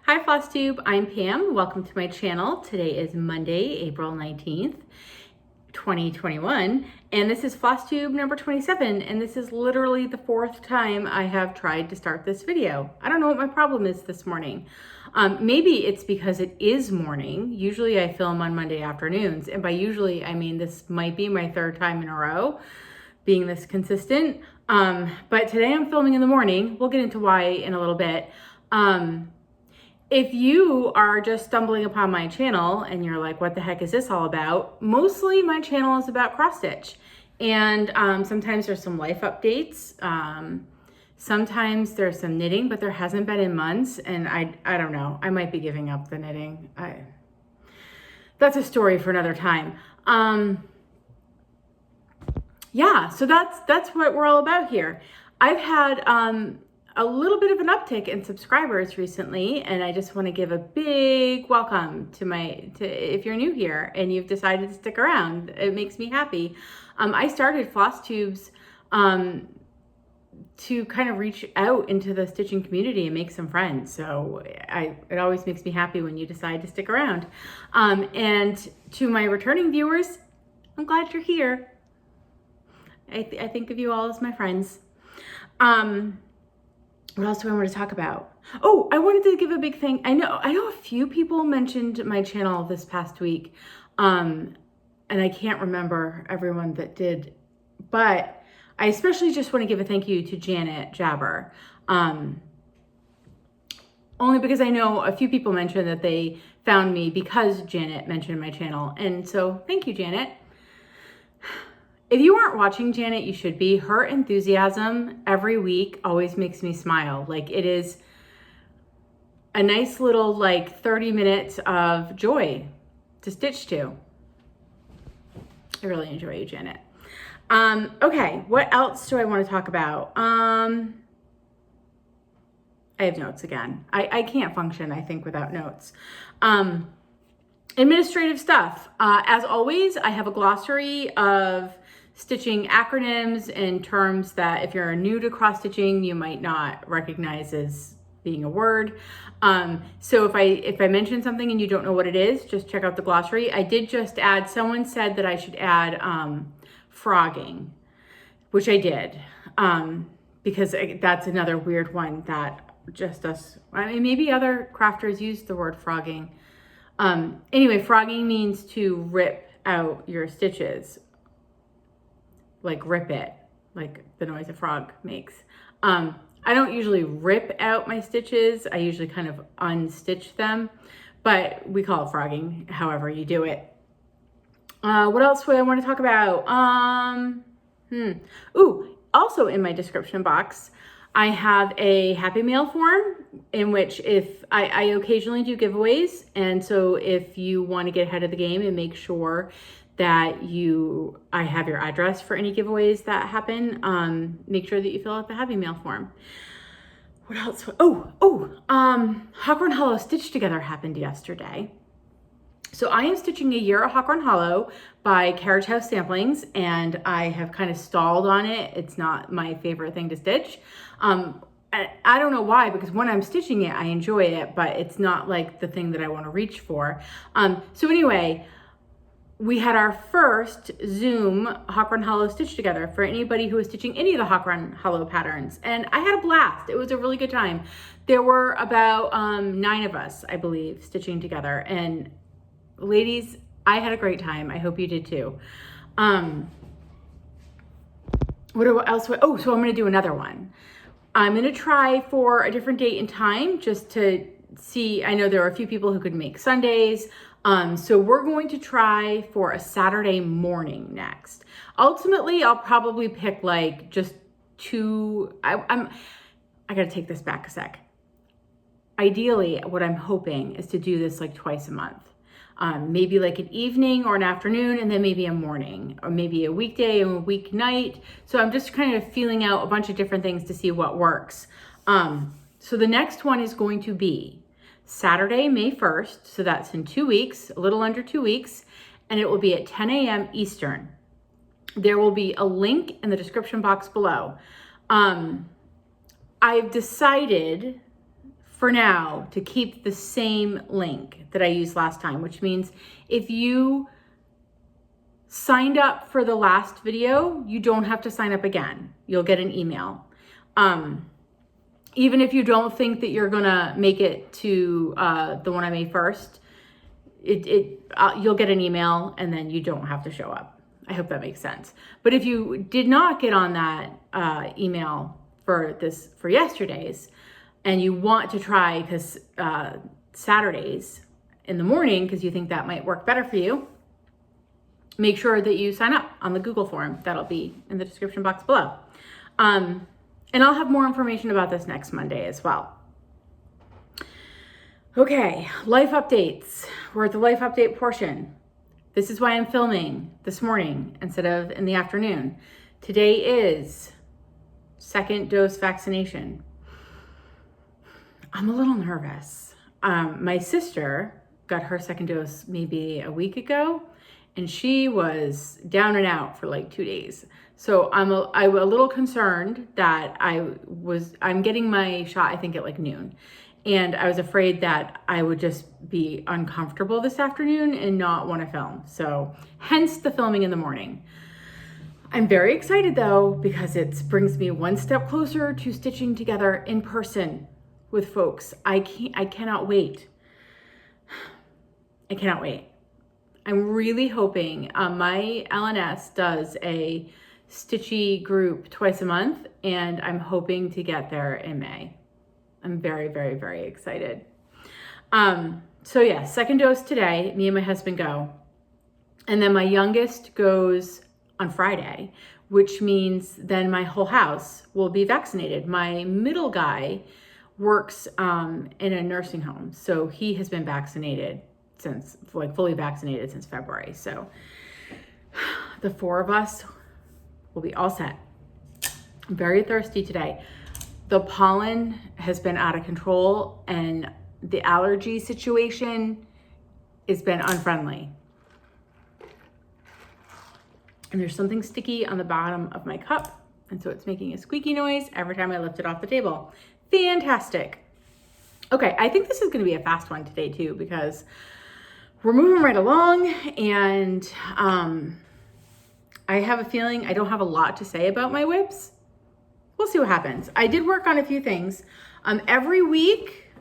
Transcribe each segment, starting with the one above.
Hi Flosstube, I'm Pam. Welcome to my channel. Today is Monday, April 19th, 2021, and this is Flosstube number 27, and this is literally the fourth time I have tried to start this video. I don't know what my problem is this morning. Maybe it's because it is morning. Usually I film on Monday afternoons, and by usually I mean this might be my third time in a row being this consistent, but today I'm filming in the morning. We'll get into why in a little bit. If you are just stumbling upon my channel and you're like, what the heck is this all about? Mostly my channel is about cross stitch. And sometimes there's some life updates. Sometimes there's some knitting, but there hasn't been in months. And I don't know, I might be giving up the knitting. That's a story for another time. Yeah, so that's what we're all about here. I've had a little bit of an uptick in subscribers recently, and I just want to give a big welcome to if you're new here and you've decided to stick around. It makes me happy. I started Flosstubes to kind of reach out into the stitching community and make some friends. So it always makes me happy when you decide to stick around. And to my returning viewers, I'm glad you're here. I think of you all as my friends. What else do I want to talk about? Oh, I wanted to give a big thing. I know a few people mentioned my channel this past week, and I can't remember everyone that did, but I especially just want to give a thank you to Janet Jabber, only because I know a few people mentioned that they found me because Janet mentioned my channel, and so thank you, Janet. If you aren't watching Janet, you should be. Her enthusiasm every week always makes me smile. Like, it is a nice little 30 minutes of joy to stitch to. I really enjoy you, Janet. Okay, what else do I want to talk about? I have notes again. I can't function, I think, without notes. Administrative stuff. As always, I have a glossary of stitching acronyms and terms that if you're new to cross stitching, you might not recognize as being a word. So if I mention something and you don't know what it is, just check out the glossary. I did just add, someone said that I should add frogging, which I did, because that's another weird one that just us, I mean, maybe other crafters use the word frogging. Anyway, frogging means to rip out your stitches. Like rip it, like the noise a frog makes. I don't usually rip out my stitches. I usually kind of unstitch them, but we call it frogging, however you do it. What else would I want to talk about? Ooh, also in my description box, I have a Happy Mail form in which if I occasionally do giveaways. And so if you want to get ahead of the game and make sure that I have your address for any giveaways that happen, make sure that you fill out the Happy Mail form. What else? Run Hollow Stitch Together happened yesterday. So I am stitching a year of Run Hollow by HRH Samplings, and I have kind of stalled on it. It's not my favorite thing to stitch. I don't know why, because when I'm stitching it, I enjoy it, but it's not like the thing that I want to reach for. So anyway, we had our first Zoom Run Hollow Stitch Together for anybody who was stitching any of the Run Hollow patterns. And I had a blast. It was a really good time. There were about 9 of us, I believe, stitching together. And ladies, I had a great time. I hope you did too. What else? Oh, so I'm going to do another one. I'm going to try for a different date and time just to see. I know there are a few people who could make Sundays. So we're going to try for a Saturday morning next. Ultimately, I'll probably pick just 2. I got to take this back a sec. Ideally, what I'm hoping is to do this twice a month. Maybe an evening or an afternoon, and then maybe a morning, or maybe a weekday and a weeknight. So I'm just kind of feeling out a bunch of different things to see what works. So the next one is going to be Saturday, May 1st, so that's in 2 weeks, a little under 2 weeks, and it will be at 10 a.m. Eastern. There will be a link in the description box below. I've decided for now to keep the same link that I used last time, which means if you signed up for the last video, you don't have to sign up again. You'll get an email. Even if you don't think that you're gonna make it to the one I made first, you'll get an email and then you don't have to show up. I hope that makes sense. But if you did not get on that email for yesterday's and you want to try because Saturdays in the morning, because you think that might work better for you, make sure that you sign up on the Google form. That'll be in the description box below. And I'll have more information about this next Monday as well. Okay, life updates. We're at the life update portion. This is why I'm filming this morning instead of in the afternoon. Today is second dose vaccination. I'm a little nervous. My sister got her second dose maybe a week ago, and she was down and out for like 2 days. So I'm a little concerned that I'm getting my shot, I think at like noon. And I was afraid that I would just be uncomfortable this afternoon and not want to film. So hence the filming in the morning. I'm very excited though, because it brings me one step closer to stitching together in person with folks. I cannot wait. I cannot wait. I'm really hoping my LNS does a stitchy group twice a month, and I'm hoping to get there in May. I'm very, very, very excited. So yeah, second dose today, me and my husband go. And then my youngest goes on Friday, which means then my whole house will be vaccinated. My middle guy works in a nursing home. So he has been vaccinated since, like fully vaccinated since February. So the four of us will be all set. I'm very thirsty today. The pollen has been out of control and the allergy situation has been unfriendly. And there's something sticky on the bottom of my cup, and so it's making a squeaky noise every time I lift it off the table. Fantastic. Okay, I think this is gonna be a fast one today too, because we're moving right along, and I have a feeling I don't have a lot to say about my WIPs. We'll see what happens. I did work on a few things. Every week,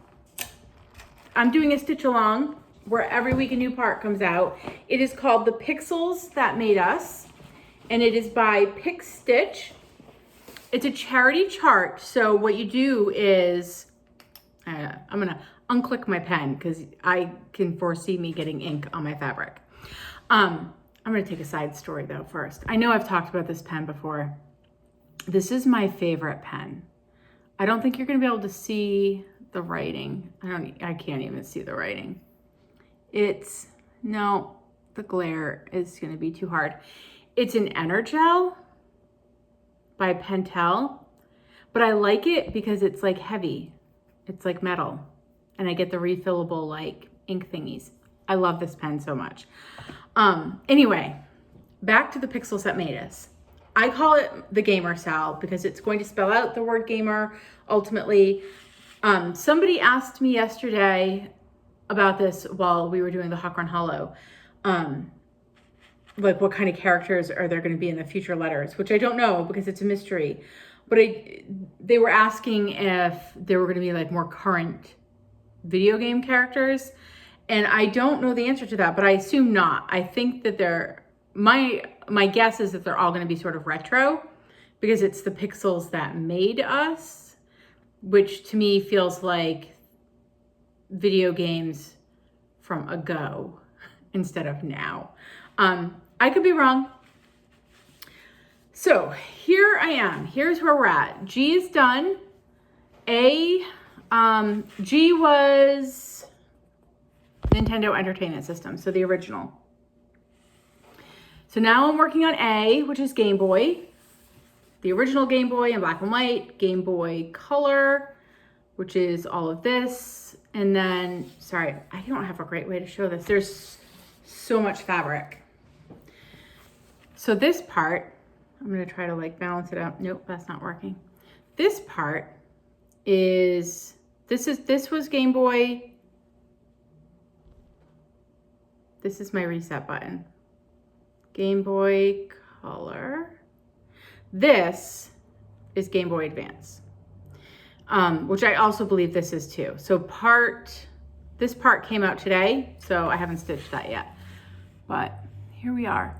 I'm doing a stitch along where every week a new part comes out. It is called The Pixels That Made Us, and it is by pixstitch. It's a charity chart. So what you do is, I'm gonna unclick my pen because I can foresee me getting ink on my fabric. I'm gonna take a side story though first. I know I've talked about this pen before. This is my favorite pen. I don't think you're gonna be able to see the writing. I can't even see the writing. No, the glare is gonna be too hard. It's an Energel by Pentel, but I like it because it's like heavy. It's like metal, and I get the refillable like ink thingies. I love this pen so much. Anyway, back to the Pixels That Made Us. I call it the Gamer SAL because it's going to spell out the word gamer ultimately. Somebody asked me yesterday about this while we were doing the Run Hollow. Like what kind of characters are there going to be in the future letters, which I don't know because it's a mystery. But they were asking if there were going to be like more current video game characters. And I don't know the answer to that, but I assume not. I think that my guess is that they're all going to be sort of retro because it's the Pixels That Made Us, which to me feels like video games from ago instead of now. I could be wrong. So here I am. Here's where we're at. G is done. G was Nintendo Entertainment System, so the original. So now I'm working on A, which is Game Boy. The original Game Boy in black and white, Game Boy Color, which is all of this. And then, sorry, I don't have a great way to show this. There's so much fabric. So this part, I'm gonna try to like balance it out. Nope, that's not working. This part is This was Game Boy. This is my reset button. Game Boy Color. This is Game Boy Advance, which I also believe this is too. So this part came out today, so I haven't stitched that yet, but here we are.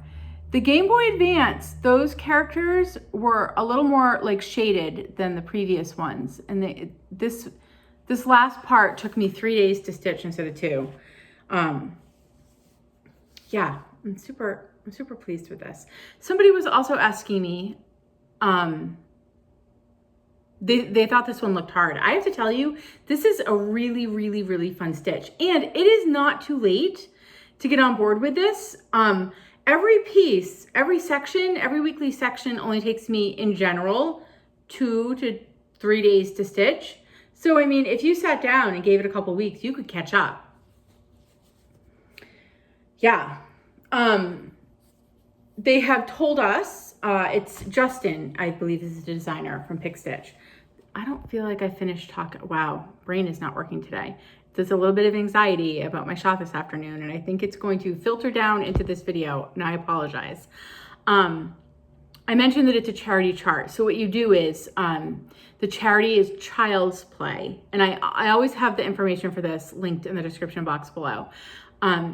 The Game Boy Advance, those characters were a little more like shaded than the previous ones. And this last part took me 3 days to stitch instead of 2. Yeah, I'm super pleased with this. Somebody was also asking me, they thought this one looked hard. I have to tell you, this is a really, really, really fun stitch. And it is not too late to get on board with this. Every piece, every section, every weekly section only takes me in general 2 to 3 days to stitch. So, I mean, if you sat down and gave it a couple weeks, you could catch up. Yeah. They have told us, it's Justin, I believe is the designer from pixstitch. I don't feel like I finished talking. Wow, brain is not working today. There's a little bit of anxiety about my shot this afternoon, and I think it's going to filter down into this video, and I apologize. I mentioned that it's a charity chart. So what you do is, the charity is Child's Play, and I always have the information for this linked in the description box below.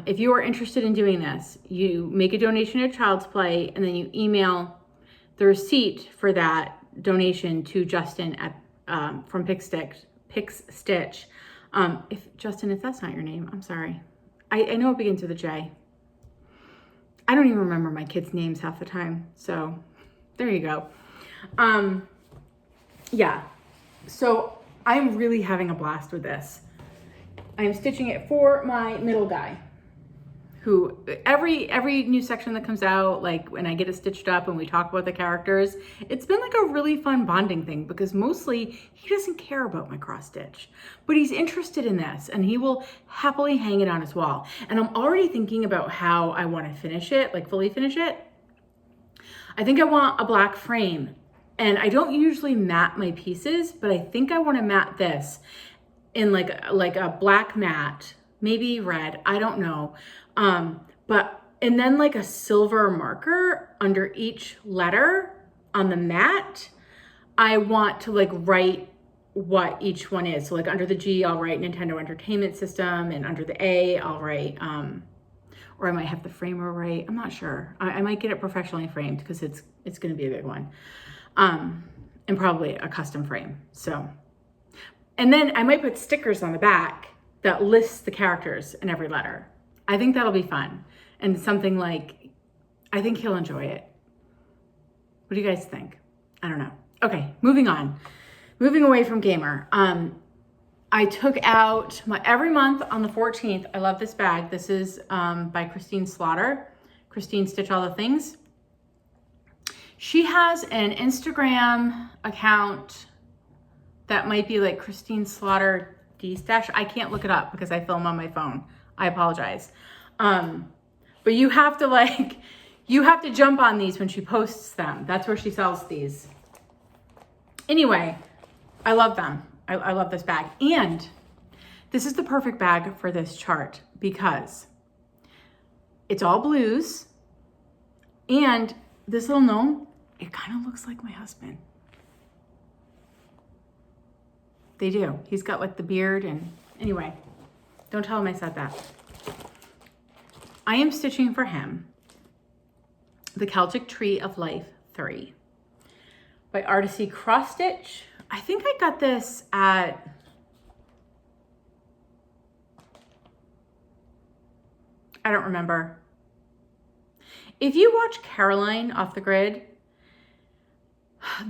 If you are interested in doing this, you make a donation to Child's Play, and then you email the receipt for that donation to Justin at from Pixstitch. Justin, if that's not your name, I'm sorry. I know it begins with a J. I don't even remember my kids' names half the time, so there you go. Yeah, so I'm really having a blast with this. I'm stitching it for my middle guy, who every new section that comes out, like when I get it stitched up and we talk about the characters, it's been like a really fun bonding thing, because mostly he doesn't care about my cross stitch, but he's interested in this and he will happily hang it on his wall. And I'm already thinking about how I want to finish it, like fully finish it. I think I want a black frame, and I don't usually mat my pieces, but I think I want to mat this in like a black matte, maybe red, I don't know. And then like a silver marker under each letter on the mat, I want to like write what each one is. So like under the G, I'll write Nintendo Entertainment System, and under the A, I'll write, or I might have the framer write, I'm not sure. I might get it professionally framed because it's gonna be a big one. And probably a custom frame, so. And then I might put stickers on the back that lists the characters in every letter. I think that'll be fun. And something like, I think he'll enjoy it. What do you guys think? I don't know. Okay, moving on. Moving away from Gamer. I took out every month on the 14th, I love this bag. This is by Christine Slaughter. Christine Stitch All the Things. She has an Instagram account that might be like Christine Slaughter D-Stash. I can't look it up because I film on my phone. I apologize. But you have to jump on these when she posts them. That's where she sells these. Anyway, I love them. I love this bag. And this is the perfect bag for this chart because it's all blues. And this little gnome, it kind of looks like my husband. They do. He's got like the beard, and anyway, don't tell him I said that. I am stitching for him the Celtic Tree of Life 3 by Artisy Cross Stitch. I think I got this at, I don't remember. If you watch Caroline Off the Grid,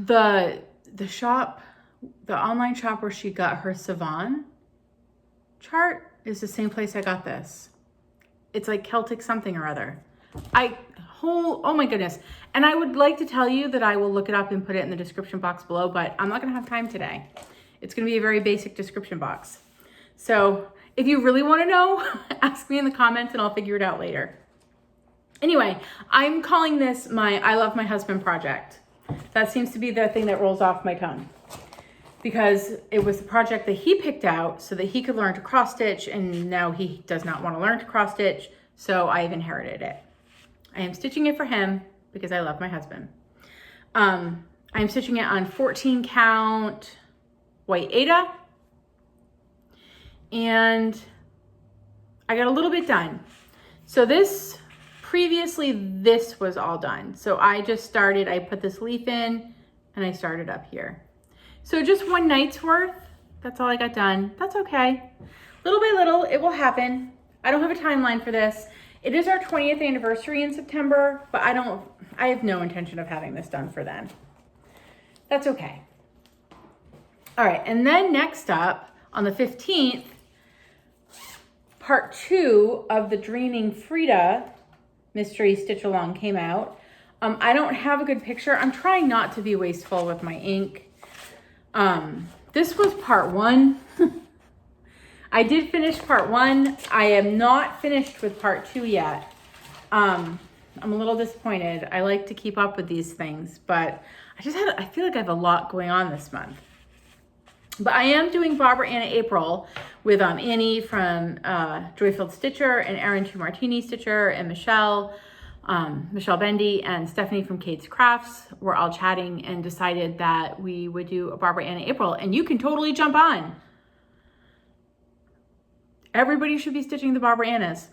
the shop, the online shop where she got her Savon chart is the same place I got this. It's like Celtic something or other. Oh my goodness. And I would like to tell you that I will look it up and put it in the description box below, but I'm not gonna have time today. It's gonna be a very basic description box. So if you really wanna know, ask me in the comments and I'll figure it out later. Anyway, I'm calling this my I Love My Husband project. That seems to be the thing that rolls off my tongue. because it was the project that he picked out so that he could learn to cross stitch, and now he does not want to learn to cross stitch, so I've inherited it. I am stitching it for him because I love my husband. I'm stitching it on 14 count white Aida, and I got a little bit done. So previously this was all done. So I just started, I put this leaf in and I started up here. So just one night's worth, that's all I got done. That's okay. Little by little, it will happen. I don't have a timeline for this. It is our 20th anniversary in September, but I have no intention of having this done for then. That's okay. All right, and then next up on the 15th, part 2 of the Dreaming Frida mystery stitch along came out. I don't have a good picture. I'm trying not to be wasteful with my ink. This was part 1. I did finish part 1. I am not finished with part 2 yet. I'm a little disappointed. I like to keep up with these things, but I feel like I have a lot going on this month. But I am doing Barbara Anna April with Annie from Joyfilled Stitcher, and Erin 2 Martini Stitcher, and Michelle Bendy, and Stephanie from Kate's Crafts. We're all chatting and decided that we would do a Barbara Anna April, and you can totally jump on. Everybody should be stitching the Barbara Annas.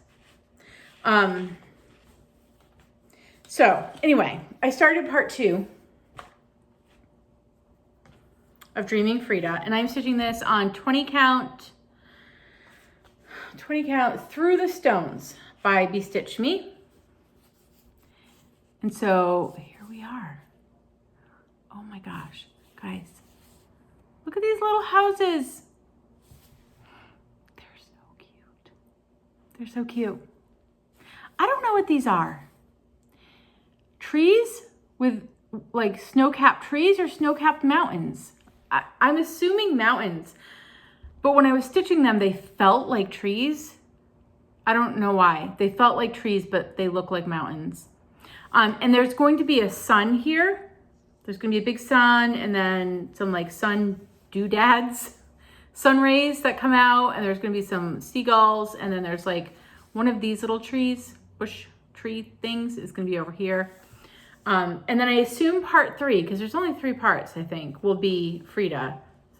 So anyway, I started part 2 of Dreaming Frida, and I'm stitching this on 20 count Through the Stones by Be Stitch Me. And so here we are. Oh my gosh, guys, look at these little houses. They're so cute. They're so cute. I don't know what these are. Trees with like snow-capped trees or snow-capped mountains. I'm assuming mountains, but when I was stitching them, they felt like trees. I don't know why. They felt like trees, but they look like mountains. And there's going to be a sun here. There's going to be a big sun, and then some like sun doodads, sun rays that come out, and there's going to be some seagulls, and then there's like one of these little trees, bush tree things is going to be over here. And then I assume part 3, because there's only 3 parts, I think, will be Frida.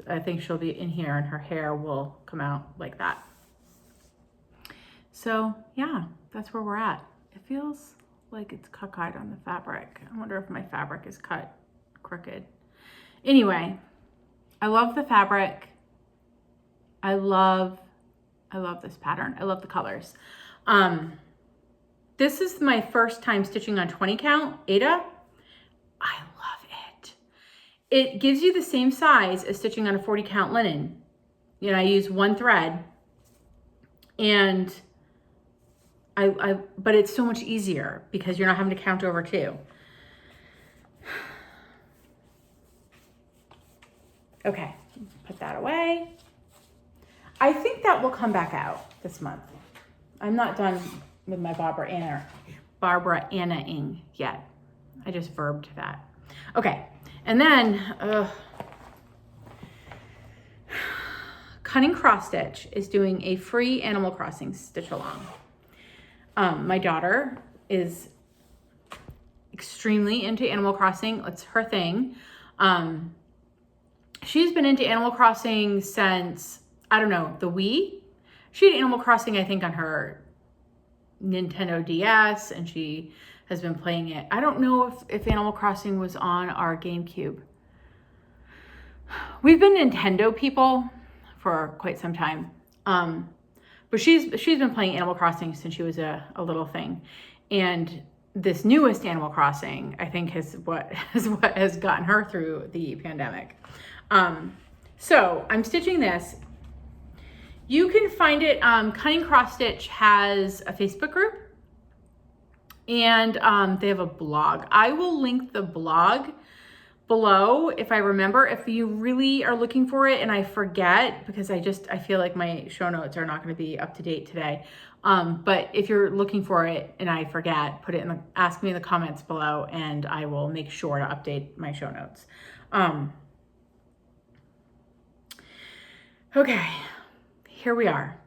I think she'll be in here and her hair will come out like that. So yeah, that's where we're at. It feels like it's cockeyed on the fabric. I wonder if my fabric is cut crooked. Anyway, I love the fabric. I love this pattern. I love the colors. This is my first time stitching on 20 count Aida. I love it. It gives you the same size as stitching on a 40 count linen. You know, I use 1 thread, and but it's so much easier because you're not having to count over 2. Okay, put that away. I think that will come back out this month. I'm not done with my Barbara Anna-ing yet. I just verbed that. Okay, and then Cunning Cross Stitch is doing a free Animal Crossing stitch along. My daughter is extremely into Animal Crossing. It's her thing. She's been into Animal Crossing since, I don't know, the Wii. She had Animal Crossing, I think, on her Nintendo DS, and she has been playing it. I don't know if Animal Crossing was on our GameCube. We've been Nintendo people for quite some time. But she's been playing Animal Crossing since she was a little thing. And this newest Animal Crossing, I think, is what has gotten her through the pandemic. So I'm stitching this. You can find it, Cunning Cross Stitch has a Facebook group, and they have a blog. I will link the blog below if I remember. If you really are looking for it and I forget, because I feel like my show notes are not going to be up to date today. But if you're looking for it and I forget, ask me in the comments below, and I will make sure to update my show notes. Okay, here we are.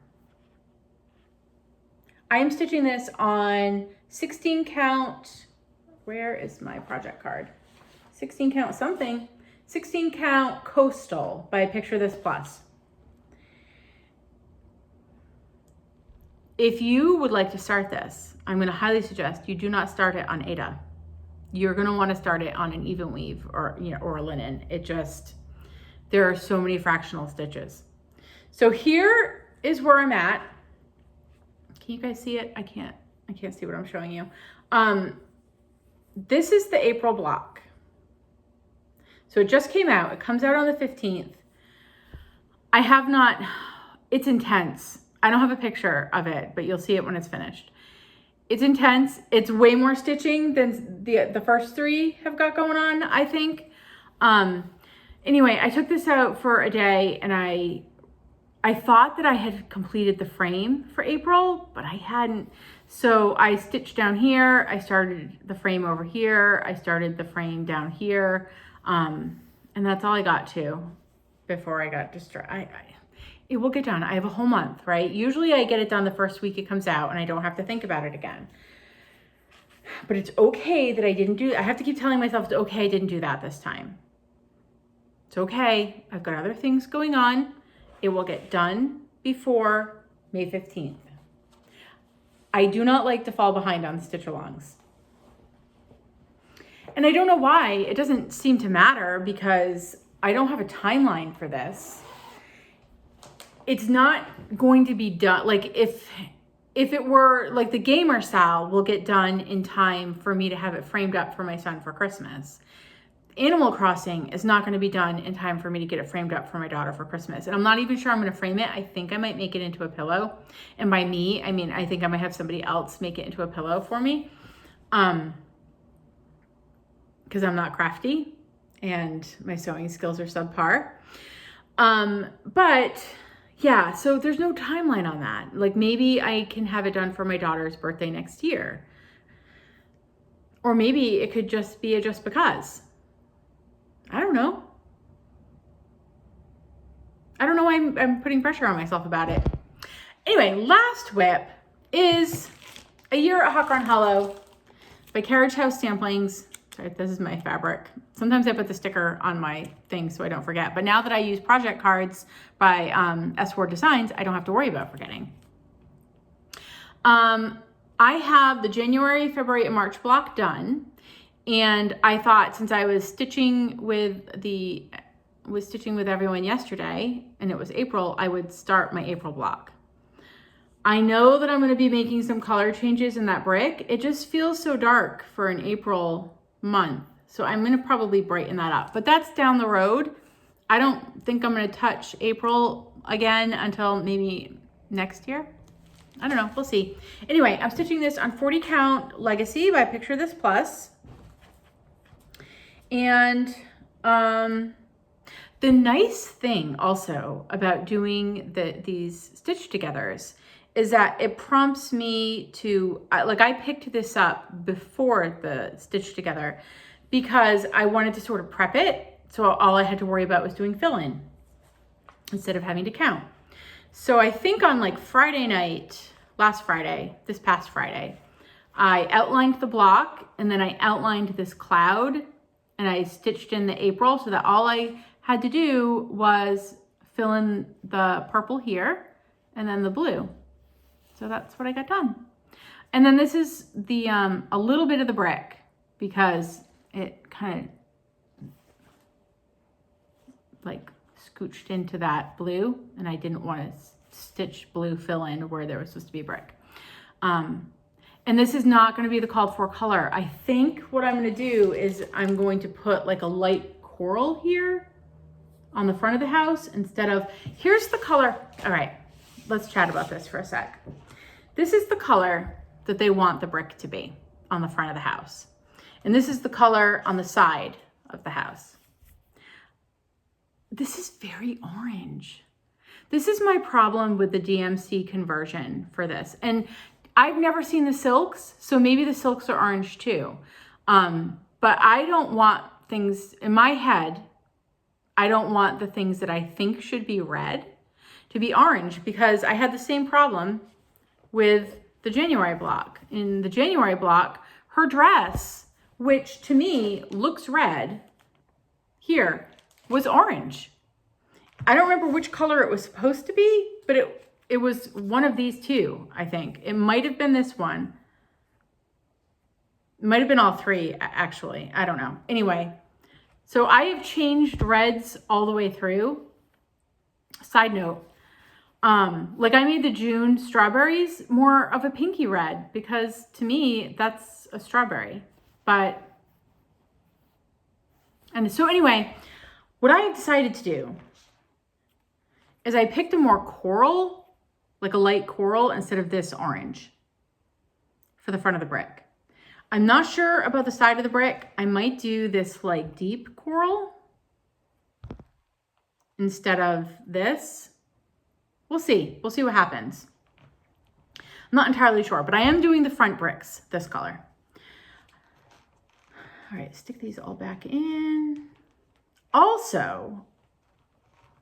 I am stitching this on 16 count, where is my project card? 16 count something, 16 count Coastal by Picture This Plus. If you would like to start this, I'm gonna highly suggest you do not start it on Ada. You're gonna wanna start it on an even weave or, or a linen. There are so many fractional stitches. So here is where I'm at. Can you guys see it? I can't see what I'm showing you. This is the April block. So it just came out. It comes out on the 15th. It's intense. I don't have a picture of it, but you'll see it when it's finished. It's intense. It's way more stitching than the first three have got going on, I think. Anyway, I took this out for a day and I thought that I had completed the frame for April, but I hadn't. So I stitched down here. I started the frame over here. I started the frame down here. And that's all I got to before I got distracted. It will get done. I have a whole month, right? Usually I get it done the first week it comes out and I don't have to think about it again. But it's okay that I didn't do, I have to keep telling myself it's okay I didn't do that this time. It's okay. I've got other things going on. It will get done before May 15th. I do not like to fall behind on stitch-alongs. And I don't know why. It doesn't seem to matter because I don't have a timeline for this. It's not going to be done, like if it were like the gamer SAL will get done in time for me to have it framed up for my son for Christmas. Animal Crossing is not going to be done in time for me to get it framed up for my daughter for Christmas. And I'm not even sure I'm going to frame it. I think I might make it into a pillow. And by me, I mean, I think I might have somebody else make it into a pillow for me. Because I'm not crafty and my sewing skills are subpar. But yeah, so there's no timeline on that. Like maybe I can have it done for my daughter's birthday next year. Or maybe it could just be a just because. I don't know. I don't know why I'm putting pressure on myself about it. Anyway, last WIP is A Year at Run Hollow by Carriage House Samplings. Sorry, this is my fabric. Sometimes I put the sticker on my thing so I don't forget. But now that I use project cards by S4 Designs, I don't have to worry about forgetting. I have the January, February, and March block done. And I thought since I was stitching with everyone yesterday and it was April, I would start my April block. I know that I'm going to be making some color changes in that brick. It just feels so dark for an April month. So I'm going to probably brighten that up, but that's down the road. I don't think I'm going to touch April again until maybe next year. I don't know. We'll see. Anyway, I'm stitching this on 40 count Legacy by Picture This Plus. And the nice thing also about doing these stitch togethers is that it prompts me to, like I picked this up before the stitch together because I wanted to sort of prep it. So all I had to worry about was doing fill-in instead of having to count. So I think on like Friday night, this past Friday, I outlined the block and then I outlined this cloud and I stitched in the April so that all I had to do was fill in the purple here and then the blue. So that's what I got done. And then this is the a little bit of the brick because it kind of like scooched into that blue and I didn't want to stitch blue fill in where there was supposed to be brick. And this is not going to be the called for color. I think what I'm going to do is I'm going to put like a light coral here on the front of the house instead of, here's the color. All right, let's chat about this for a sec. This is the color that they want the brick to be on the front of the house. And this is the color on the side of the house. This is very orange. This is my problem with the DMC conversion for this. And I've never seen the silks, so maybe the silks are orange too. But I don't want things, in my head, I don't want the things that I think should be red. to be orange because I had the same problem with the January block. In the January block, her dress, which to me looks red, here was orange. I don't remember which color it was supposed to be, but it was one of these two, I think. It might have been this one. It might have been all three, actually. I don't know. Anyway, so I have changed reds all the way through. Side note, like I made the June strawberries more of a pinky red because to me, that's a strawberry. And so anyway, what I decided to do is I picked a more coral, like a light coral instead of this orange for the front of the brick. I'm not sure about the side of the brick. I might do this like deep coral instead of this. We'll see. We'll see what happens. I'm not entirely sure, but I am doing the front bricks this color. All right, stick these all back in. Also,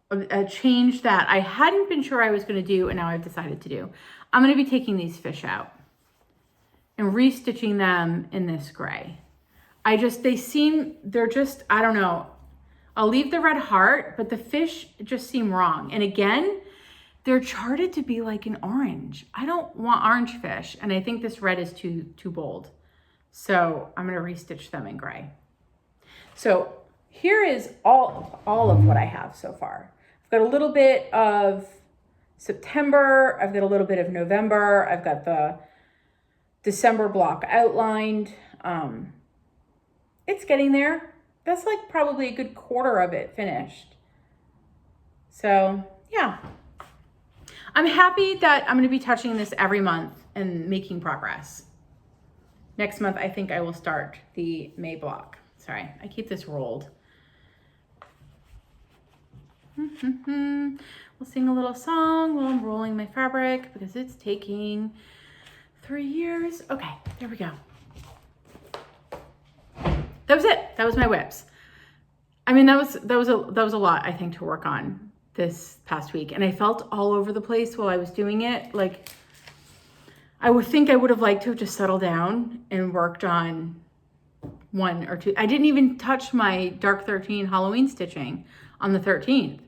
a change that I hadn't been sure I was going to do and now I've decided to do. I'm going to be taking these fish out and restitching them in this gray. I don't know. I'll leave the red heart, but the fish just seem wrong. And again, they're charted to be like an orange. I don't want orange fish. And I think this red is too bold. So I'm gonna restitch them in gray. So here is all of what I have so far. I've got a little bit of September. I've got a little bit of November. I've got the December block outlined. It's getting there. That's like probably a good quarter of it finished. So yeah, I'm happy that I'm going to be touching this every month and making progress. Next month, I think I will start the May block. Sorry, I keep this rolled. We'll sing a little song while I'm rolling my fabric because it's taking 3 years. Okay, there we go. That was it. That was my WIPs. I mean, that was a lot, I think, to work on this past week. And I felt all over the place while I was doing it. Like, I would think I would have liked to have just settled down and worked on 1 or 2. I didn't even touch my Dark 13 Halloween stitching on the 13th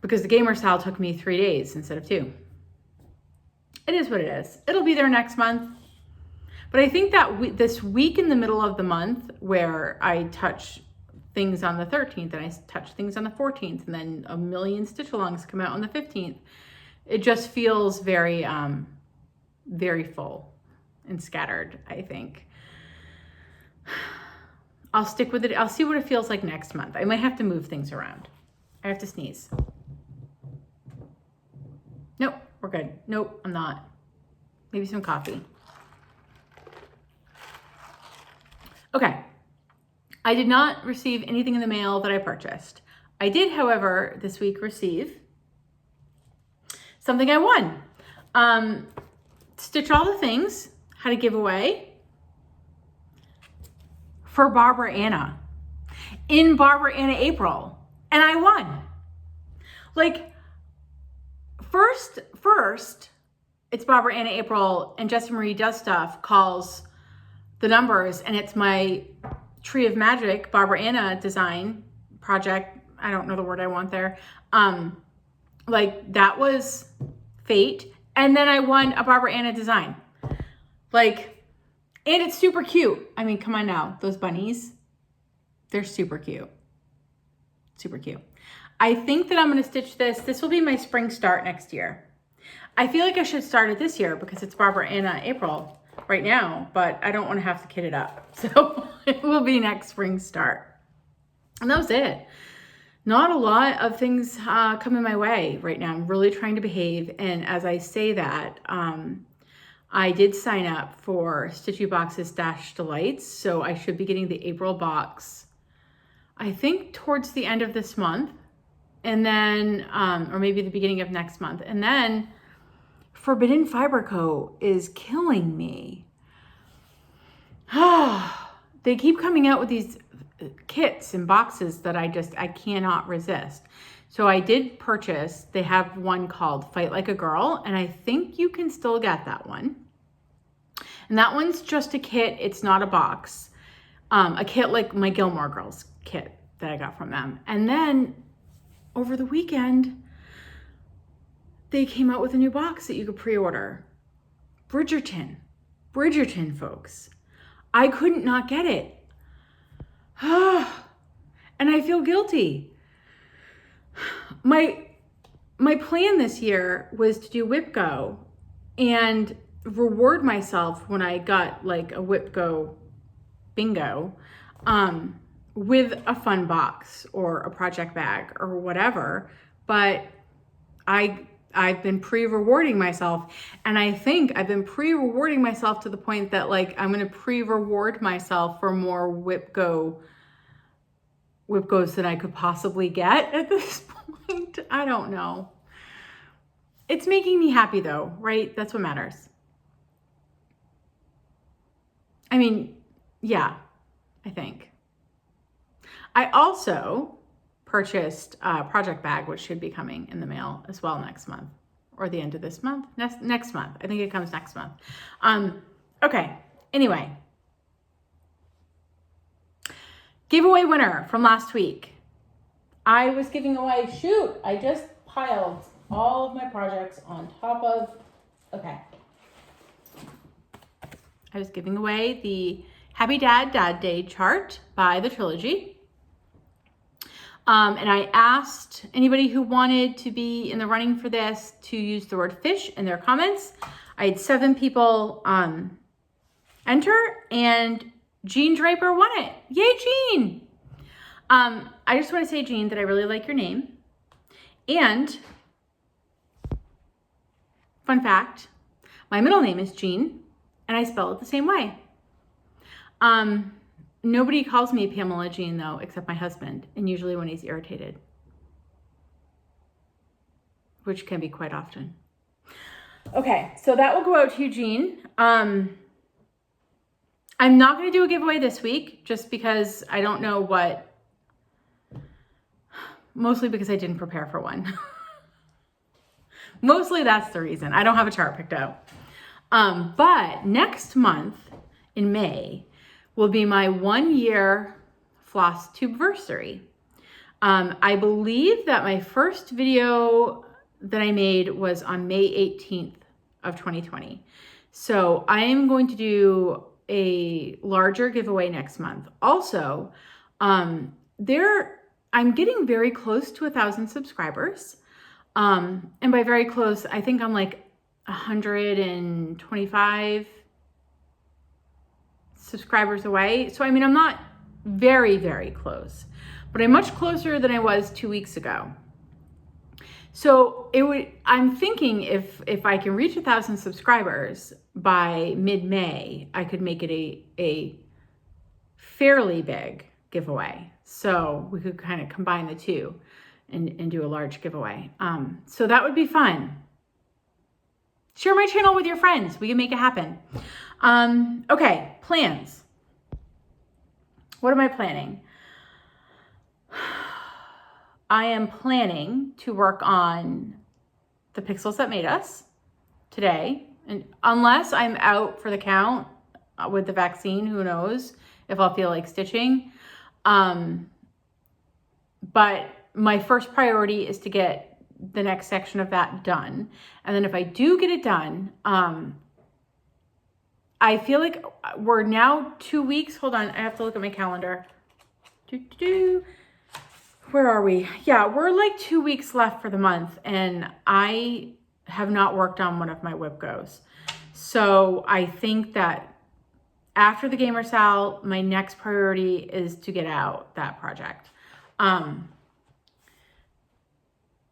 because the Gamer SAL took me 3 days instead of 2. It is what it is. It'll be there next month. But I think that this week in the middle of the month where I touch things on the 13th and I touch things on the 14th and then a million stitch-alongs come out on the 15th, it just feels very, very full and scattered, I think. I'll stick with it. I'll see what it feels like next month. I might have to move things around. I have to sneeze. Nope, we're good. Nope, I'm not. Maybe some coffee. Okay, I did not receive anything in the mail that I purchased. I did, however, this week receive something I won. Stitch All the Things had a giveaway for Barbara Anna in Barbara Anna April, and I won. Like, first, it's Barbara Anna April and Jessie Marie Does Stuff calls the numbers, and it's my Tree of Magic Barbara Anna design project. I don't know the word I want there. Like, that was fate. And then I won a Barbara Anna design. Like, and it's super cute. I mean, come on now, those bunnies, they're super cute. Super cute. I think that I'm going to stitch this. This will be my spring start next year. I feel like I should start it this year because it's Barbara Anna April right now, but I don't want to have to kit it up. So it will be next spring start. And that was it. Not a lot of things coming my way right now. I'm really trying to behave. And as I say that, I did sign up for Stitchy Box's Dash Delights. So I should be getting the April box, I think towards the end of this month. And then, or maybe the beginning of next month. And then Forbidden Fiber Co. is killing me. They keep coming out with these kits and boxes that I cannot resist. So I did purchase, they have one called Fight Like a Girl, and I think you can still get that one. And that one's just a kit, it's not a box. A kit like my Gilmore Girls kit that I got from them. And then over the weekend, they came out with a new box that you could pre-order. Bridgerton, folks. I couldn't not get it. And I feel guilty. My plan this year was to do WIPGO and reward myself when I got like a WIPGO bingo with a fun box or a project bag or whatever. But I've been pre-rewarding myself, and I think I've been pre-rewarding myself to the point that like I'm going to pre-reward myself for more WIPGOs than I could possibly get at this point. I don't know. It's making me happy though, right? That's what matters. I mean, yeah, I think. I also purchased a project bag, which should be coming in the mail as well next month, or the end of this month, next month. I think it comes next month. Okay, anyway. Giveaway winner from last week. I was giving away, I just piled all of my projects on top of, okay. I was giving away the Happy Dad Day chart by The Trilogy. And I asked anybody who wanted to be in the running for this to use the word fish in their comments. I had 7 people enter, and Jean Draper won it. Yay, Jean! I just want to say, Jean, that I really like your name. And fun fact, my middle name is Jean, and I spell it the same way. Nobody calls me Pamela Jean though, except my husband, and usually when he's irritated, which can be quite often. Okay, so that will go out to you, Jean. I'm not going to do a giveaway this week just because I don't know what, mostly because I didn't prepare for one. Mostly that's the reason. I don't have a chart picked out. But next month in May will be my 1-year Flosstube-versary. I believe that my first video that I made was on May 18th of 2020. So I am going to do a larger giveaway next month. Also, I'm getting very close to 1,000 subscribers. And by very close, I think I'm like 125 subscribers away. So, I mean, I'm not very, very close, but I'm much closer than I was 2 weeks ago. So I'm thinking if I can reach 1,000 subscribers by mid-May, I could make it a fairly big giveaway. So we could kind of combine the two and do a large giveaway. So that would be fun. Share my channel with your friends. We can make it happen. Okay, plans. What am I planning? I am planning to work on the pixels that made us today. And unless I'm out for the count with the vaccine, who knows if I'll feel like stitching. But my first priority is to get the next section of that done. And then if I do get it done, I feel like we're now 2 weeks. Hold on, I have to look at my calendar. Where are we? Yeah, we're like 2 weeks left for the month, and I have not worked on one of my WIPGOs. So I think that after the Gamer SAL, my next priority is to get out that project.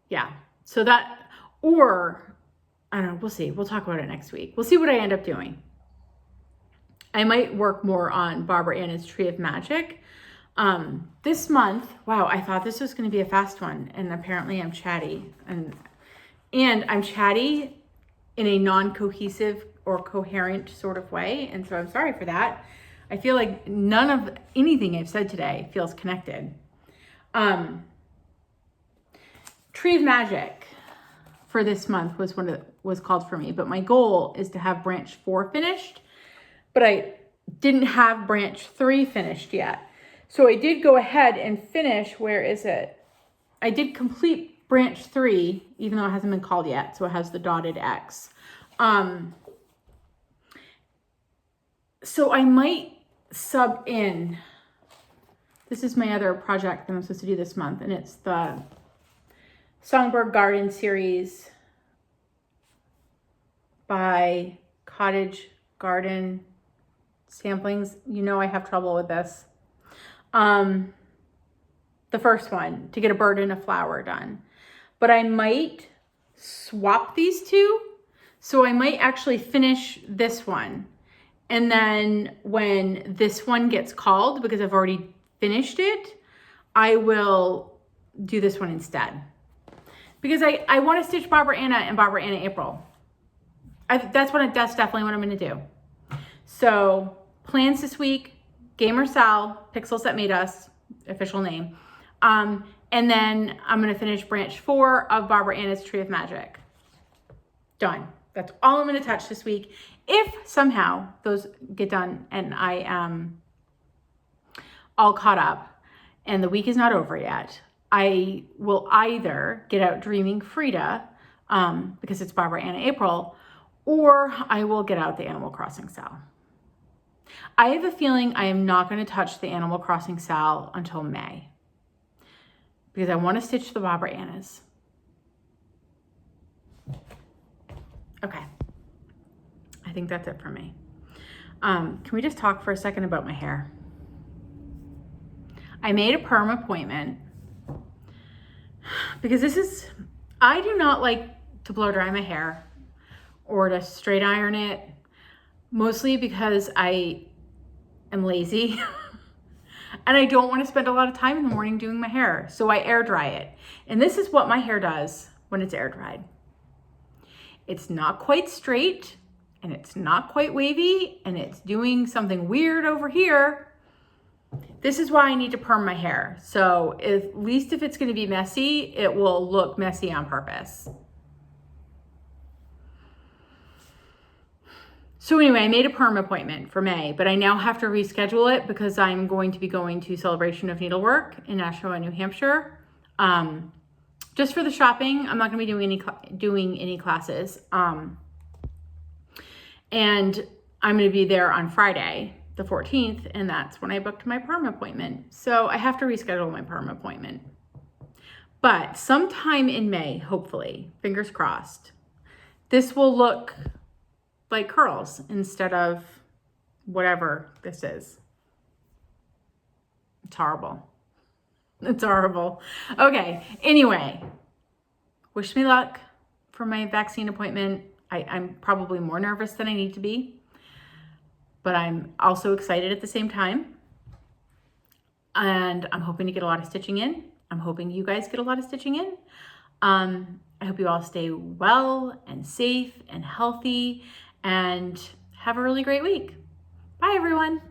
Yeah, so that, or I don't know, we'll see. We'll talk about it next week. We'll see what I end up doing. I might work more on Barbara Anna's Tree of Magic. This month, wow, I thought this was going to be a fast one, and apparently I'm chatty. And I'm chatty in a non-cohesive or coherent sort of way, and so I'm sorry for that. I feel like none of anything I've said today feels connected. Tree of Magic for this month was what it was called for me, but my goal is to have branch 4 finished, but I didn't have branch 3 finished yet. So I did go ahead and finish, where is it? I did complete branch 3, even though it hasn't been called yet, so it has the dotted X. So I might sub in, this is my other project that I'm supposed to do this month, and it's the Songbird Garden series by Cottage Garden Samplings. You know I have trouble with this. The first one, to get a bird and a flower done. But I might swap these two. So I might actually finish this one. And then when this one gets called, because I've already finished it, I will do this one instead. Because I want to stitch Barbara Anna and Barbara Anna April. That's definitely what I'm going to do. So plans this week, Gamer Sal, Pixels That Made Us, official name. And then I'm going to finish branch 4 of Barbara Anna's Tree of Magic. Done. That's all I'm going to touch this week. If somehow those get done and I am all caught up and the week is not over yet, I will either get out Dreaming Frida, because it's Barbara Anna April, or I will get out the Animal Crossing SAL. I have a feeling I am not going to touch the Animal Crossing SAL until May, because I want to stitch the Barbara Annas. Okay. I think that's it for me. Can we just talk for a second about my hair? I made a perm appointment because I do not like to blow dry my hair or to straight iron it, mostly because I am lazy and I don't want to spend a lot of time in the morning doing my hair. So I air dry it. And this is what my hair does when it's air dried. It's not quite straight and it's not quite wavy and it's doing something weird over here. This is why I need to perm my hair. So at least if it's going to be messy, it will look messy on purpose. So anyway, I made a perm appointment for May, but I now have to reschedule it because I'm going to be going to Celebration of Needlework in Nashua, New Hampshire. Just for the shopping. I'm not going to be doing any classes. And I'm going to be there on Friday, the 14th, and that's when I booked my perm appointment. So I have to reschedule my perm appointment. But sometime in May, hopefully, fingers crossed, this will look like curls instead of whatever this is. It's horrible. It's horrible. Okay, anyway, wish me luck for my vaccine appointment. I'm probably more nervous than I need to be, but I'm also excited at the same time. And I'm hoping to get a lot of stitching in. I'm hoping you guys get a lot of stitching in. I hope you all stay well and safe and healthy and have a really great week. Bye, everyone.